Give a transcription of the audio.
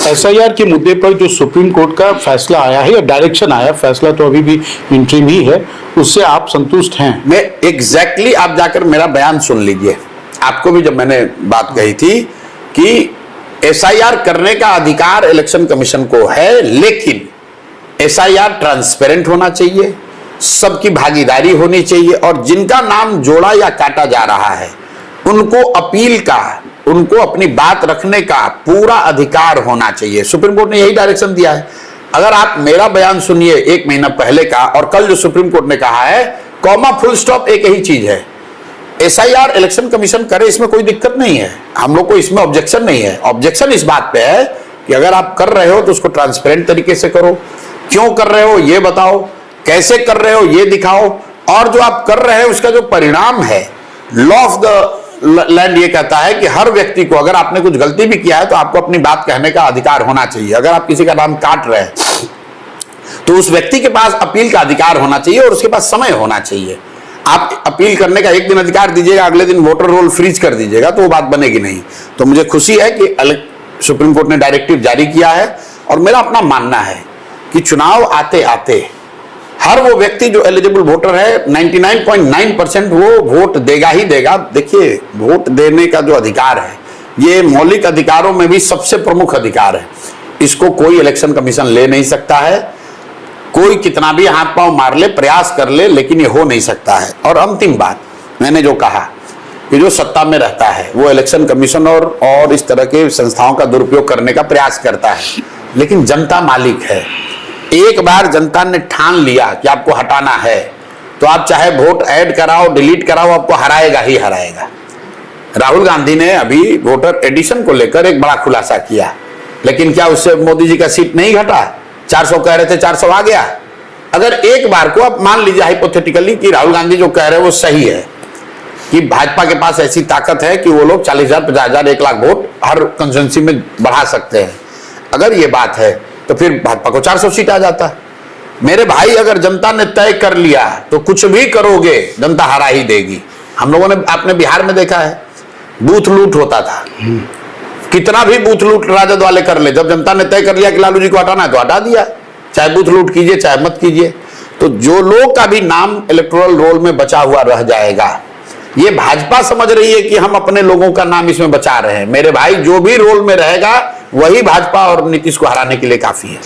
SIR के मुद्दे पर जो सुप्रीम कोर्ट का फैसला आया है या डायरेक्शन आया, फैसला तो अभी भी इंटरिम ही है, उससे आप संतुष्ट हैं? मैं एग्जैक्टली आप जाकर मेरा बयान सुन लीजिए। आपको भी जब मैंने बात कही थी कि एसआईआर करने का अधिकार इलेक्शन कमीशन को है, लेकिन एसआईआर ट्रांसपेरेंट होना चाहिए, सबकी भागीदारी होनी चाहिए, और जिनका नाम जोड़ा या काटा जा रहा है उनको अपील का, उनको अपनी बात रखने का पूरा अधिकार होना चाहिए। सुप्रीम कोर्ट ने यही डायरेक्शन दिया है। अगर आप मेरा बयान सुनिए 1 महीना पहले का और कल जो सुप्रीम कोर्ट ने कहा है, कॉमा फुल स्टॉप एक ही चीज है, एसआईआर इलेक्शन कमीशन करे, इसमें कोई दिक्कत नहीं है, हम लोग को इसमें ऑब्जेक्शन नहीं है। ऑब्जेक्शन इस बात पे है कि अगर आप कर रहे हो तो उसको ट्रांसपेरेंट तरीके से करो, क्यों कर रहे हो ये बताओ, कैसे कर रहे हो ये दिखाओ, और जो आप कर रहे हैं उसका जो परिणाम है, लॉ ऑफ द लैंड ये कहता है कि हर व्यक्ति को, अगर आपने कुछ गलती भी किया है तो आपको अपनी बात कहने का अधिकार होना चाहिए। अगर आप किसी का नाम काट रहे हैं तो उस व्यक्ति के पास अपील का अधिकार होना चाहिए और उसके पास समय होना चाहिए। आप अपील करने का 1 दिन अधिकार दीजिएगा, अगले दिन वोटर रोल फ्रीज कर दीजिएगा तो वो बात बनेगी नहीं। तो मुझे खुशी है कि सुप्रीम कोर्ट ने डायरेक्टिव जारी किया है, और मेरा अपना मानना है कि चुनाव आते आते हर वो व्यक्ति जो एलिजिबल वोटर है 99.9% वो वोट देगा ही देगा। देखिए, वोट देने का जो अधिकार है ये मौलिक अधिकारों में भी सबसे प्रमुख अधिकार है, इसको कोई इलेक्शन कमीशन ले नहीं सकता है। कोई कितना भी हाथ पांव मार ले, प्रयास कर ले, लेकिन ये हो नहीं सकता है। और अंतिम बात मैंने जो कहा कि जो सत्ता में रहता है वो इलेक्शन कमीशन और इस तरह के संस्थाओं का दुरुपयोग करने का प्रयास करता है, लेकिन जनता मालिक है। एक बार जनता ने ठान लिया कि आपको हटाना है तो आप चाहे वोट ऐड कराओ, डिलीट कराओ, आपको हराएगा ही हराएगा। राहुल गांधी ने अभी वोटर एडिशन को लेकर एक बड़ा खुलासा किया, लेकिन क्या उससे मोदी जी का सीट नहीं घटा? 400 कह रहे थे, 400 आ गया। अगर एक बार को आप मान लीजिए हाइपोथेटिकली कि राहुल गांधी जो कह रहे हैं वो सही है, कि भाजपा के पास ऐसी ताकत है कि वो लोग 40,000, 50,000, 1 लाख वोट हर कंस्टिट्यूएंसी में बढ़ा सकते हैं, अगर ये बात है तो फिर भाजपा को 400 सीट आ जाता। मेरे भाई, अगर जनता ने तय कर लिया तो कुछ भी करोगे जनता हरा ही देगी। हम लोगों ने, आपने बिहार में देखा है, बूथ लूट होता था, कितना भी बूथ लूट राजद वाले कर ले, जब जनता ने तय कर लिया कि लालू जी को हटाना है तो हटा दिया, चाहे बूथ लूट कीजिए चाहे मत कीजिए। तो जो लोग का भी नाम इलेक्टोरल रोल में बचा हुआ रह जाएगा, ये भाजपा समझ रही है कि हम अपने लोगों का नाम इसमें बचा रहे हैं। मेरे भाई, जो भी रोल में रहेगा वही भाजपा और नीतीश को हराने के लिए काफी है।